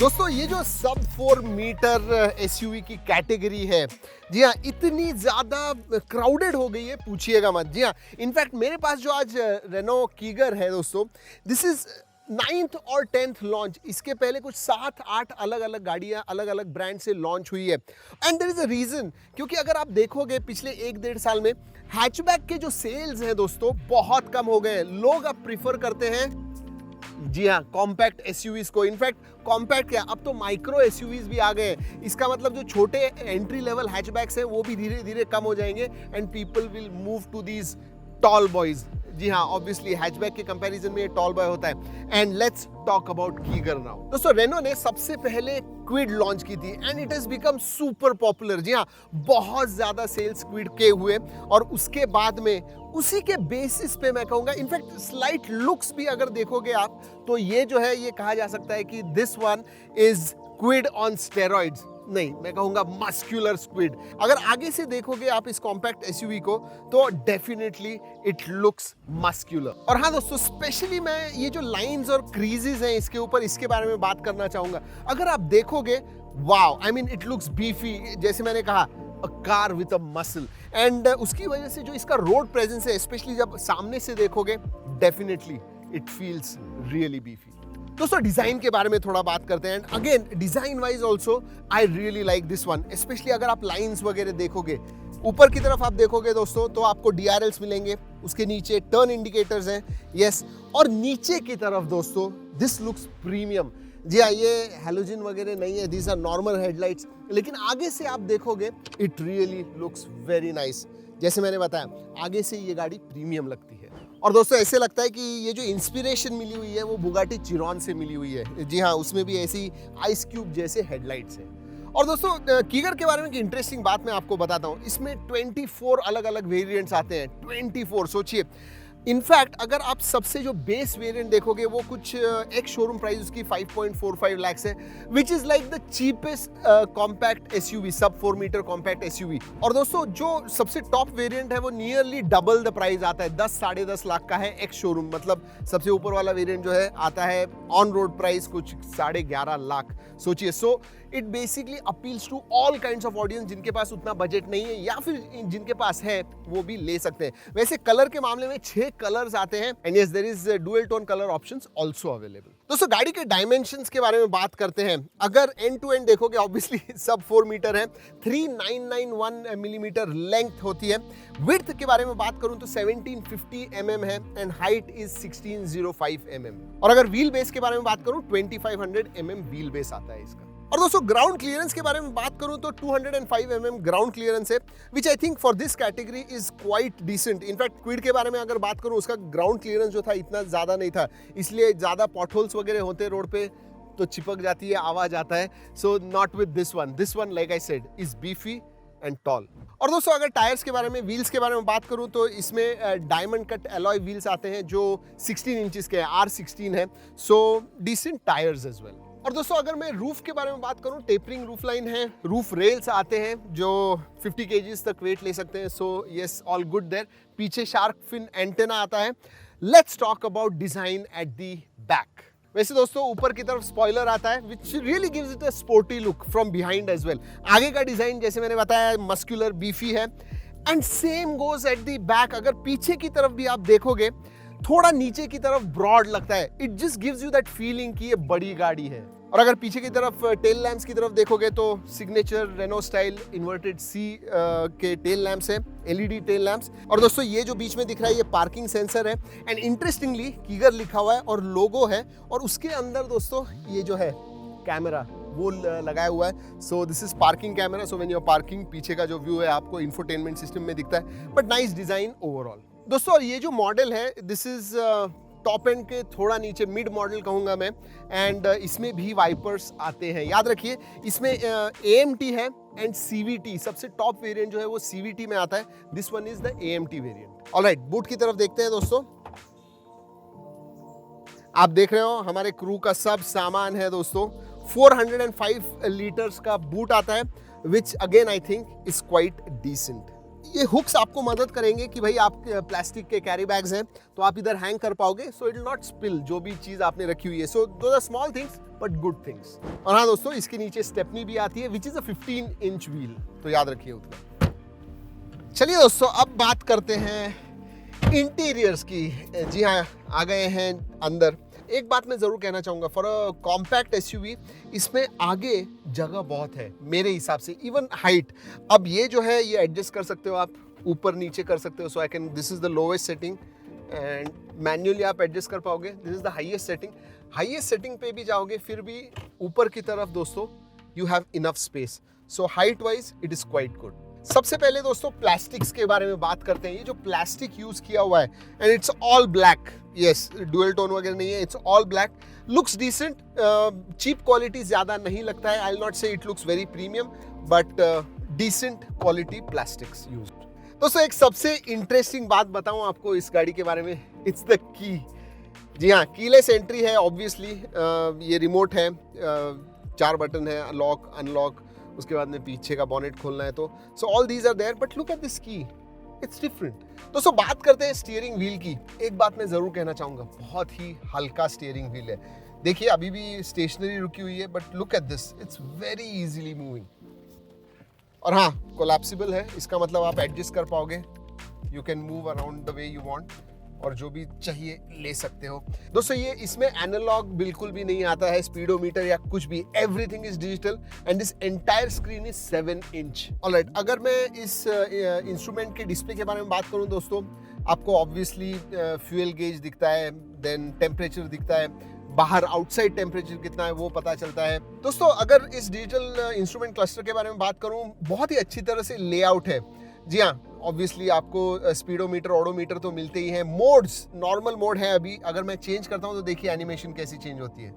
दोस्तों ये जो सब 4 मीटर एसयूवी की कैटेगरी है, जी हाँ, इतनी ज़्यादा क्राउडेड हो गई है, पूछिएगा मत। जी हाँ, इनफैक्ट मेरे पास जो आज रेनो कीगर है दोस्तों, दिस इज़ 9th और 10th लॉन्च। इसके पहले कुछ 7-8 अलग अलग गाड़ियाँ अलग अलग ब्रांड से लॉन्च हुई है। And there is a reason, क्योंकि अगर आप देखोगे पिछले 1-1.5 साल में हैचबैक के जो सेल्स हैं दोस्तों, बहुत कम हो गए हैं। लोग अब प्रीफर करते हैं, जी हाँ, कॉम्पैक्ट एसयूवीज को। इनफैक्ट कॉम्पैक्ट क्या, अब तो माइक्रो एसयूवीज भी आ गए हैं। इसका मतलब जो छोटे एंट्री लेवल हैचबैक्स हैं वो भी धीरे धीरे कम हो जाएंगे and people will move to these tall boys. जी हाँ, ऑब्वियसली हैचबैक के कंपैरिजन में ये टॉल बॉय होता है। And let's talk about Kiger now. दोस्तों रेनो ने सबसे पहले क्विड लॉन्च की थी and it has become super popular. जी हाँ, बहुत ज्यादा सेल्स क्विड के हुए और उसके बाद में उसी के बेसिस पे मैं कहूंगा, इनफैक्ट स्लाइट लुक्स भी अगर देखोगे आप, तो ये जो है ये कहा जा सकता है कि this one is Kwid on steroids. नहीं, मैं कहूंगा मस्कुलर स्क्विड। अगर आगे से देखोगे आप इस कॉम्पैक्ट एसयूवी को, तो डेफिनेटली इट लुक्स मस्कुलर। और हाँ दोस्तों, स्पेशली मैं ये जो लाइंस और क्रीजेस हैं इसके ऊपर, इसके बारे में बात करना चाहूंगा। अगर आप देखोगे, wow, I mean it looks beefy. जैसे मैंने कहा, a car with a muscle. And उसकी वजह से जो इसका रोड प्रेजेंस है, स्पेशली जब सामने से देखोगे, definitely it feels really beefy. दोस्तों डिजाइन के बारे में थोड़ा बात करते हैं। And again design wise also I really like this one. Specially अगर आप लाइंस वगैरह देखोगे, ऊपर की तरफ आप देखोगे दोस्तों, तो आपको डीआरएल्स मिलेंगे, उसके नीचे टर्न इंडिकेटर्स हैं, यस। और नीचे की तरफ दोस्तों, दिस लुक्स प्रीमियम। जी हाँ, ये हैलोजन वगैरह नहीं है, दीज आर नॉर्मल हेडलाइट्स। लेकिन आगे से आप देखोगे, it really looks very nice. जैसे मैंने बताया, आगे से ये गाड़ी प्रीमियम लगती है। और दोस्तों ऐसे लगता है कि ये जो इंस्पिरेशन मिली हुई है वो बुगाटी चिरॉन से मिली हुई है। जी हाँ, उसमें भी ऐसी आइस क्यूब जैसे हेडलाइट्स हैं। और दोस्तों कीगर के बारे में एक इंटरेस्टिंग बात मैं आपको बताता हूँ। इसमें 24 अलग अलग वेरिएंट्स आते हैं। 24, सोचिए। इनफैक्ट अगर आप सबसे जो बेस वेरिएंट देखोगे, वो कुछ एक शोरूम प्राइस उसकी 5.45 लाख है, which is like the cheapest compact SUV, सब 4 मीटर कॉम्पैक्ट एसयूवी। और दोस्तों जो सबसे टॉप वेरिएंट है वो नियरली डबल द प्राइस आता है, 10-10.5 लाख का है एक शोरूम। मतलब सबसे ऊपर वाला वेरिएंट जो है आता है ऑन रोड प्राइस कुछ 11.5 लाख, सोचिए। So it basically appeals to all kinds of audience, जिनके पास उतना बजट नहीं है या फिर जिनके पास है वो भी ले सकते हैं। वैसे कलर के मामले में 6 कलर्स आते हैं and yes, there is dual tone colour options also available. दोस्तों गाड़ी के डायमेंशंस के बारे में बात करते हैं। अगर एंड टू एंड देखोगे, ऑब्वियसली सब 4 मीटर है, 3991 मिलीमीटर लेंथ होती है। विड्थ के बारे में बात करूं तो 1750 mm है एंड हाइट इज 1605 mm। और अगर व्हील बेस के बारे में बात करूं, 2500 mm व्हील बेस आता है इसका। और दोस्तों ग्राउंड क्लियरेंस के बारे में बात करूं तो 205 mm ग्राउंड क्लियरेंस है, which I think for this category is quite decent. In fact Kwid के बारे में अगर बात करूं, उसका ग्राउंड क्लियरेंस जो था इतना ज्यादा नहीं था, इसलिए ज्यादा पॉटहोल्स वगैरह होते रोड पे तो चिपक जाती है, आवाज आता है। So not with this one. This one, like I said, is beefy and tall. और दोस्तों अगर टायर्स के बारे में, व्हील्स के बारे में बात करूं तो इसमें डायमंड कट एलॉय व्हील्स आते हैं जो 16 इंचेस के हैं, R16 है। So decent tyres as well. और दोस्तों अगर मैं रूफ के बारे में बात करूं, टेपरिंग रूफ लाइन है, रूफ रेल्स आते हैं जो 50 kgs तक वेट ले सकते हैं। So yes, all good there. पीछे शार्क फिन एंटेना आता है। Let's talk about design at the back. वैसे दोस्तों ऊपर की तरफ स्पॉइलर आता है, which really gives it a sporty look from behind as well. आगे का डिजाइन जैसे मैंने बताया, मस्कुलर बीफी है and same goes at the back. अगर पीछे की तरफ भी आप देखोगे, थोड़ा नीचे की तरफ ब्रॉड लगता है। It just gives you that feeling कि ये बड़ी गाड़ी है। और अगर पीछे की तरफ टेल लैंप्स की तरफ देखोगे तो सिग्नेचर रेनो स्टाइल इन्वर्टेड सी के टेल लैंप्स हैं, एलईडी टेल लैंप्स। और दोस्तों ये जो बीच में दिख रहा है, ये पार्किंग सेंसर है एंड इंटरेस्टिंगली कीगर लिखा हुआ है और लोगो है। और उसके अंदर दोस्तों ये जो है कैमरा वो लगाया हुआ है। So this is parking camera. So when you are parking, पीछे का जो व्यू है आपको इंफोटेनमेंट सिस्टम में दिखता है। But nice design overall. दोस्तों और ये जो मॉडल है, दिस इज टॉप एंड के थोड़ा नीचे, मिड मॉडल कहूंगा मैं। एंड इसमें भी वाइपर्स आते हैं। याद रखिए, इसमें AMT है एंड CVT। सबसे टॉप वेरिएंट जो है वो CVT में आता है। This one is the AMT variant. Alright, boot की तरफ देखते हैं दोस्तों। आप देख रहे हो हमारे क्रू का सब सामान है दोस्तों। 405 लीटर्स का बूट आता है, which again I think is quite decent. ये हुक्स आपको मदद करेंगे कि भाई आप प्लास्टिक के कैरी बैग्स हैं तो आप इधर हैंग कर पाओगे, so it will not spill जो भी चीज़ आपने रखी हुई है। So two are small things but good things. और हाँ दोस्तों, इसके नीचे स्टेपनी भी आती है which is a 15 inch wheel, तो याद रखिए उतना। चलिए दोस्तों, अब बात करते हैं इंटीरियर्स की। जी हाँ, आ गए हैं अंदर। एक बात मैं जरूर कहना चाहूंगा, फॉर अ कॉम्पैक्ट एसयूवी इसमें आगे जगह बहुत है मेरे हिसाब से, इवन हाइट। अब ये जो है ये एडजस्ट कर सकते हो आप, ऊपर नीचे कर सकते हो। So I can, this is the lowest setting and manually आप एडजस्ट कर पाओगे। This is the highest setting. Highest setting पे भी जाओगे फिर भी ऊपर की तरफ दोस्तों you have enough space. So height wise it is quite good. सबसे पहले दोस्तों प्लास्टिक्स के बारे में बात करते हैं। ये जो प्लास्टिक यूज किया हुआ है and it's all black, yes, dual tone वगैरह नहीं है, it's all black, looks decent. Cheap quality ज्यादा नहीं लगता है। I will not say it looks very premium, but decent quality plastics used. दोस्तों एक सबसे इंटरेस्टिंग बात बताऊं आपको इस गाड़ी के बारे में, इट्स द की। जी हाँ, कीलेस एंट्री है ऑब्वियसली। ये रिमोट है, 4 बटन है, लॉक अनलॉक, उसके बाद में पीछे का बॉनेट खोलना है, तो so all these are there, but look at this key, it's different. दोस्तों बात करते हैं स्टीयरिंग व्हील की। एक बात मैं जरूर कहना चाहूंगा, बहुत ही हल्का स्टीयरिंग व्हील है। देखिए अभी भी स्टेशनरी रुकी हुई है, but look at this, it's very easily moving. और हाँ, कोलैप्सिबल है, इसका मतलब आप एडजस्ट कर पाओगे। You can move around the way you want और जो भी चाहिए ले सकते हो। दोस्तों ये इसमें एनालॉग बिल्कुल भी नहीं आता है, स्पीडोमीटर या कुछ भी, everything is digital and this entire screen is 7 inch. Alright, अगर मैं इस इंस्ट्रूमेंट के डिस्प्ले के बारे में बात करूं दोस्तों, आपको ऑब्वियसली फ्यूल गेज दिखता है, देन टेम्परेचर दिखता है, बाहर आउटसाइड टेम्परेचर कितना है वो पता चलता है। दोस्तों अगर इस डिजिटल इंस्ट्रूमेंट क्लस्टर के बारे में बात करूं, बहुत ही अच्छी तरह से लेआउट है। जी हाँ, ऑब्वियसली आपको स्पीडोमीटर, ऑडोमीटर तो मिलते ही हैं। मोड्स, नॉर्मल मोड है अभी, अगर मैं चेंज करता हूं तो देखिए एनिमेशन कैसी चेंज होती है।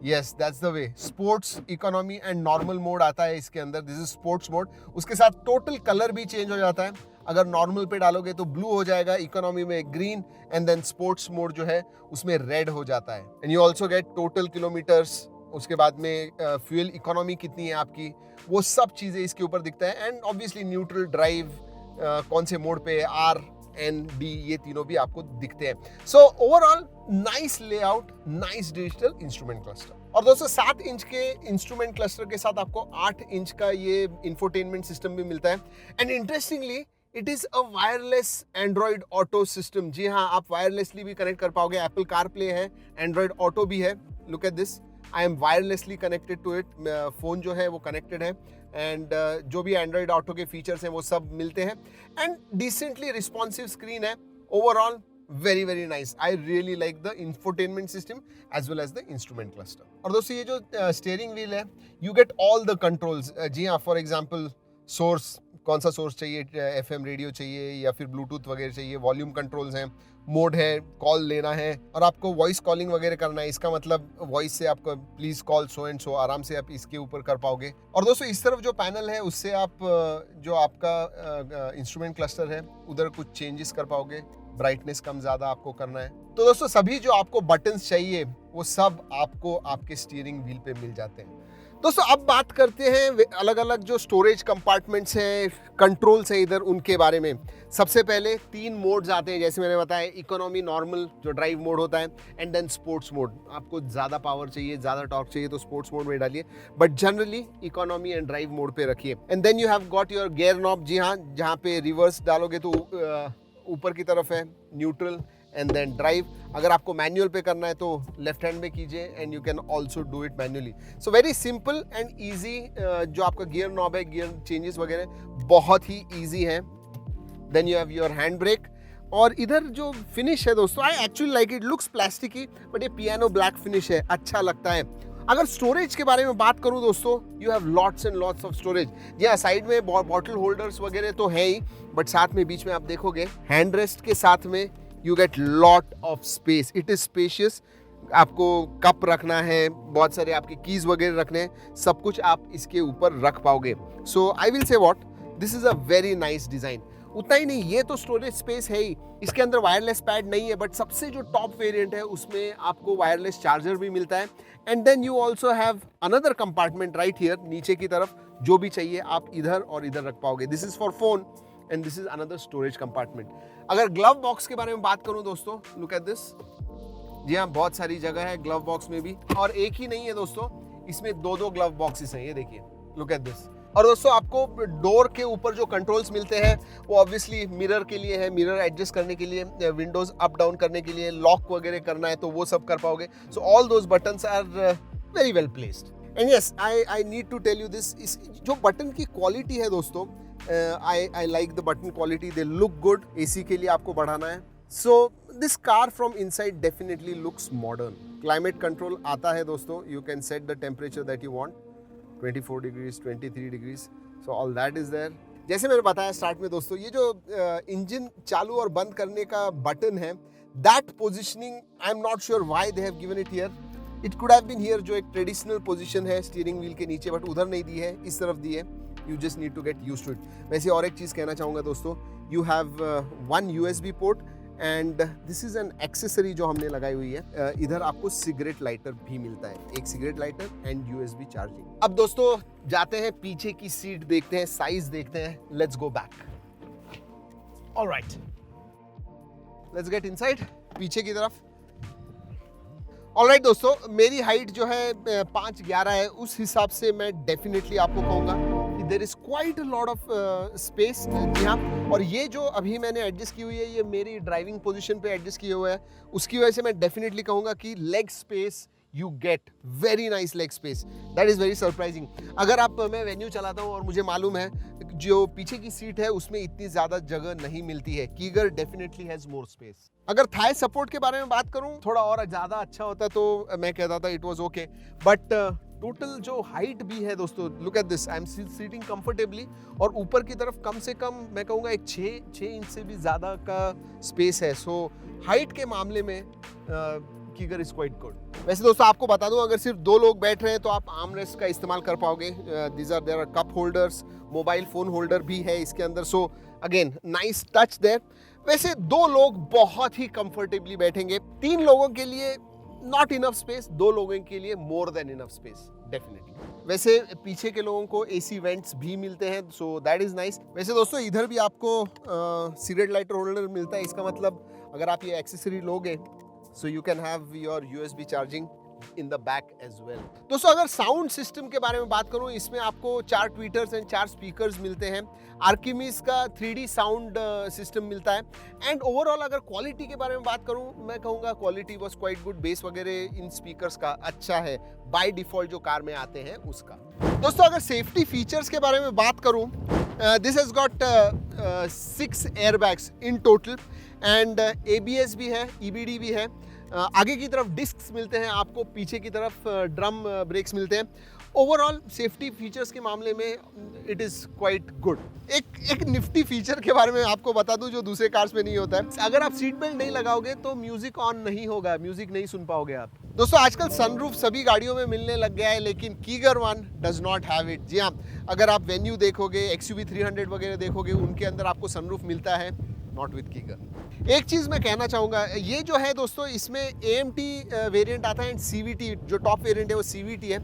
Yes, that's the way. Sports, economy and normal mode आता है इसके अंदर, दिस इज स्पोर्ट्स मोड। उसके साथ टोटल कलर भी चेंज हो जाता है। अगर नॉर्मल पे डालोगे तो ब्लू हो जाएगा, इकोनॉमी में green, and then sports mode जो है उसमें रेड हो जाता है। And you also get total kilometres, उसके बाद में फ्यूल इकोनॉमी कितनी है आपकी, वो सब चीजें इसके ऊपर दिखता है। एंड ऑब्वियसली न्यूट्रल ड्राइव, कौन से मोड पे, आर एन डी, ये तीनों भी आपको दिखते हैं। So overall nice layout, nice digital instrument cluster. और दोस्तों 7 इंच के इंस्ट्रूमेंट क्लस्टर के साथ आपको 8 इंच का ये इंफोटेनमेंट सिस्टम भी मिलता है। And interestingly it is a wireless Android Auto system. जी हाँ, आप वायरलेसली भी कनेक्ट कर पाओगे। एप्पल कार प्ले है, एंड्रॉइड ऑटो भी है। Look at this, I am wirelessly connected to it. Phone जो है वो कनेक्टेड है एंड जो भी एंड्रॉइड ऑटो के फीचर्स हैं वो सब मिलते हैं। एंड डिसेंटली रिस्पॉन्सिव स्क्रीन है। Overall very very nice. I really like the infotainment system as well as the instrument cluster. और दोस्तों ये जो स्टीयरिंग व्हील है, you get all the controls. जी हाँ, फॉर एग्जाम्पल सोर्स, कौन सा सोर्स चाहिए, FM रेडियो चाहिए या फिर ब्लूटूथ वगैरह चाहिए, वॉल्यूम कंट्रोल्स हैं, मोड है, कॉल लेना है, और आपको वॉइस कॉलिंग वगैरह करना है। इसका मतलब वॉइस से आपको please call so and so आराम से आप इसके ऊपर कर पाओगे। और दोस्तों इस तरफ जो पैनल है उससे आप जो आपका इंस्ट्रूमेंट क्लस्टर है उधर कुछ चेंजेस कर पाओगे। ब्राइटनेस कम ज्यादा आपको करना है, तो दोस्तों सभी जो आपको बटन्स चाहिए वो सब आपको आपके स्टीयरिंग व्हील पे मिल जाते हैं। दोस्तों अब बात करते हैं अलग अलग जो स्टोरेज कंपार्टमेंट्स हैं, कंट्रोल्स हैं इधर, उनके बारे में। सबसे पहले 3 मोड्स आते हैं, जैसे मैंने बताया, इकोनॉमी, नॉर्मल जो ड्राइव मोड होता है, एंड देन स्पोर्ट्स मोड। आपको ज़्यादा पावर चाहिए, ज़्यादा टॉर्क चाहिए तो स्पोर्ट्स मोड में डालिए, but generally economy and drive mode पे रखिए। And then you have got your gear knob. जी हाँ, जहाँ पे रिवर्स डालोगे तो ऊपर की तरफ है, न्यूट्रल एंड देन ड्राइव। अगर आपको मैनुअल पे करना है तो लेफ्ट हैंड में कीजिए, and you can also do it manually. So very simple and easy. जो आपका गियर नॉब है, गियर चेंजेस वगैरह बहुत ही ईजी है। Then you have your hand brake. और इधर जो फिनिश है दोस्तों, I actually like it, looks plasticky but ये पियानो ब्लैक फिनिश है, अच्छा लगता है। अगर स्टोरेज के बारे में बात करूं दोस्तों, you have lots and lots of storage. जी हाँ, साइड में बॉटल होल्डर्स वगैरह तो है ही, बट साथ में बीच में आप देखोगे हैंड रेस्ट के साथ में you get lot of space. It is spacious. आपको कप रखना है, बहुत सारे आपके कीज वगैरह रखने हैं, सब कुछ आप इसके ऊपर रख पाओगे। So I will say what, this is a very nice design. उतना ही नहीं, ये तो स्टोरेज स्पेस है ही, इसके अंदर वायरलेस पैड नहीं है, बट सबसे जो टॉप वेरिएंट है उसमें आपको वायरलेस चार्जर भी मिलता है। And then you also have another compartment right here, नीचे की तरफ जो भी चाहिए आप इधर और इधर रख पाओगे। This is for phone and this is another storage compartment. अगर ग्लव बॉक्स के बारे में बात करूं दोस्तों, लुक एट दिस, जी हाँ, बहुत सारी जगह है ग्लव बॉक्स में भी, और एक ही नहीं है दोस्तों, इसमें 2-2 ग्लव बॉक्सेस हैं, ये देखिए, लुक एट दिस। और दोस्तों आपको डोर के ऊपर जो कंट्रोल्स मिलते हैं वो ऑब्वियसली मिरर के लिए है, मिरर एडजस्ट करने के लिए, विंडोज अप डाउन करने के लिए, लॉक वगैरह करना है तो वो सब कर पाओगे। So all those buttons are very well placed. And yes, I need to tell you this, इस जो बटन की क्वालिटी है दोस्तों, I like the button quality, they look good. AC के लिए आपको बढ़ाना है, so this car from inside definitely looks modern. Climate control आता है दोस्तों, you can set the temperature that you want, 24 degrees, 23 degrees, so all that is there. जैसे मैंने बताया स्टार्ट में दोस्तों, ये जो इंजन चालू और बंद करने का बटन है, that positioning I am not sure why they have given it here. It could have been here, जो एक ट्रेडिशनल पोजीशन है स्टीयरिंग व्हील के नीचे, बट उधर नहीं दी है, इस तरफ दी है। You just need to get used to it. वैसे और एक चीज़ कहना चाहूँगा दोस्तों, you have 1 USB port and this is an accessory जो हमने लगाई हुई है। इधर आपको सिगरेट लाइटर भी मिलता है, एक cigarette lighter and USB charging. अब दोस्तों जाते हैं पीछे की सीट देखते हैं, साइज देखते हैं। Let's go back. Alright, let's get inside, पीछे की तरफ। ऑलराइट दोस्तों, मेरी हाइट जो है 5'11" है, उस हिसाब से मैं डेफिनेटली आपको कहूँगा कि there is quite a lot of space. जी हाँ, और ये जो अभी मैंने एडजस्ट की हुई है, ये मेरी ड्राइविंग पोजीशन पे एडजस्ट किए हुए है, उसकी वजह से मैं डेफिनेटली कहूँगा कि leg space you get, very nice leg space, that is very surprising. अगर आप मैं वेन्यू चलाता हूँ और मुझे मालूम है जो पीछे की सीट है उसमें इतनी ज़्यादा जगह नहीं मिलती है, कीगर डेफिनेटली हैज़ मोर स्पेस। अगर थाई सपोर्ट के बारे में बात करूं, थोड़ा और ज़्यादा अच्छा होता तो मैं कहता था it was okay, but total जो हाइट भी है दोस्तों, look at this, I am sitting comfortably, और ऊपर की तरफ कम से कम मैं कहूँगा एक 6 इंच से भी ज़्यादा का स्पेस है। सो हाइट के मामले में कीगर इज क्वाइट गुड। वैसे दोस्तों आपको बता दूं, अगर सिर्फ 2 लोग बैठ रहे हैं तो आप आर्म रेस्ट का इस्तेमाल कर पाओगे। There are cup holders, mobile phone holder भी है इसके अंदर, so again nice touch there. वैसे 2 लोग बहुत ही कंफर्टेबली बैठेंगे, 3 लोगों के लिए नॉट इनफ स्पेस, 2 लोगों के लिए more than enough space definitely. वैसे पीछे के लोगों को AC वेंट्स भी मिलते हैं, सो दैट इज नाइस। वैसे दोस्तों इधर भी आपको सिगरेट लाइटर होल्डर मिलता है, इसका मतलब अगर आप ये एक्सेसरी लोगे so you can have your USB charging in the back as well। दोस्तों अगर साउंड सिस्टम के बारे में बात करूं, इसमें आपको 4 ट्वीटर्स एंड 4 स्पीकर्स मिलते हैं। आर्किमिस का 3D साउंड सिस्टम मिलता है। एंड ओवरऑल अगर क्वालिटी के बारे में बात करूं, मैं कहूँगा quality was quite good. Base वगैरह इन स्पीकर्स का अच्छा है, बाय डिफॉल्ट जो कार में आते हैं उसका। दोस्तों अगर सेफ्टी फीचर्स के बारे में बात करूं, this has got 6 airbags in total, and ABS भी है, EBD भी है। आगे की तरफ डिस्क्स मिलते हैं आपको, पीछे की तरफ ड्रम ब्रेक्स मिलते हैं। ओवरऑल सेफ्टी फीचर्स के मामले में इट इज़ क्वाइट गुड। एक निफ्टी फीचर के बारे में आपको बता दूं जो दूसरे कार्स में नहीं होता है, अगर आप सीट बेल्ट नहीं लगाओगे तो म्यूजिक ऑन नहीं होगा, म्यूजिक नहीं सुन पाओगे आप। दोस्तों आजकल सनरूफ सभी गाड़ियों में मिलने लग गया है, लेकिन Kiger one does not have it. जी हाँ, अगर आप वेन्यू देखोगे, XUV 300 वगैरह देखोगे, उनके अंदर आपको सनरूफ मिलता है, नॉट विद कीगर। एक चीज़ मैं कहना चाहूँगा, ये जो है दोस्तों इसमें AMT वेरिएंट आता है एंड CVT, जो टॉप वेरिएंट है वो CVT है।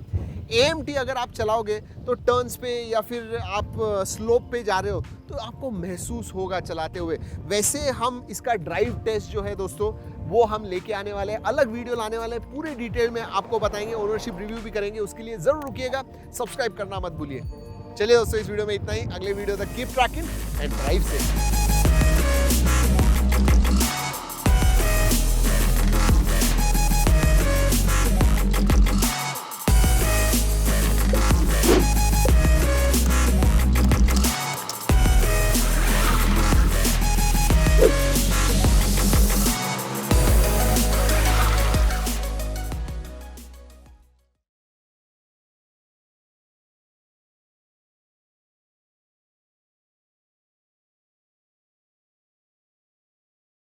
AMT अगर आप चलाओगे तो टर्न्स पे या फिर आप स्लोप पे जा रहे हो तो आपको महसूस होगा चलाते हुए। वैसे हम इसका ड्राइव टेस्ट जो है दोस्तों वो हम लेके आने वाले हैं, अलग वीडियो लाने वाले हैं, पूरे डिटेल में आपको बताएंगे, ओनरशिप रिव्यू भी करेंगे, उसके लिए ज़रूर रुकिएगा, सब्सक्राइब करना मत भूलिए। चलिए दोस्तों इस वीडियो में इतना ही, अगले वीडियो तक keep trekking and drive safe.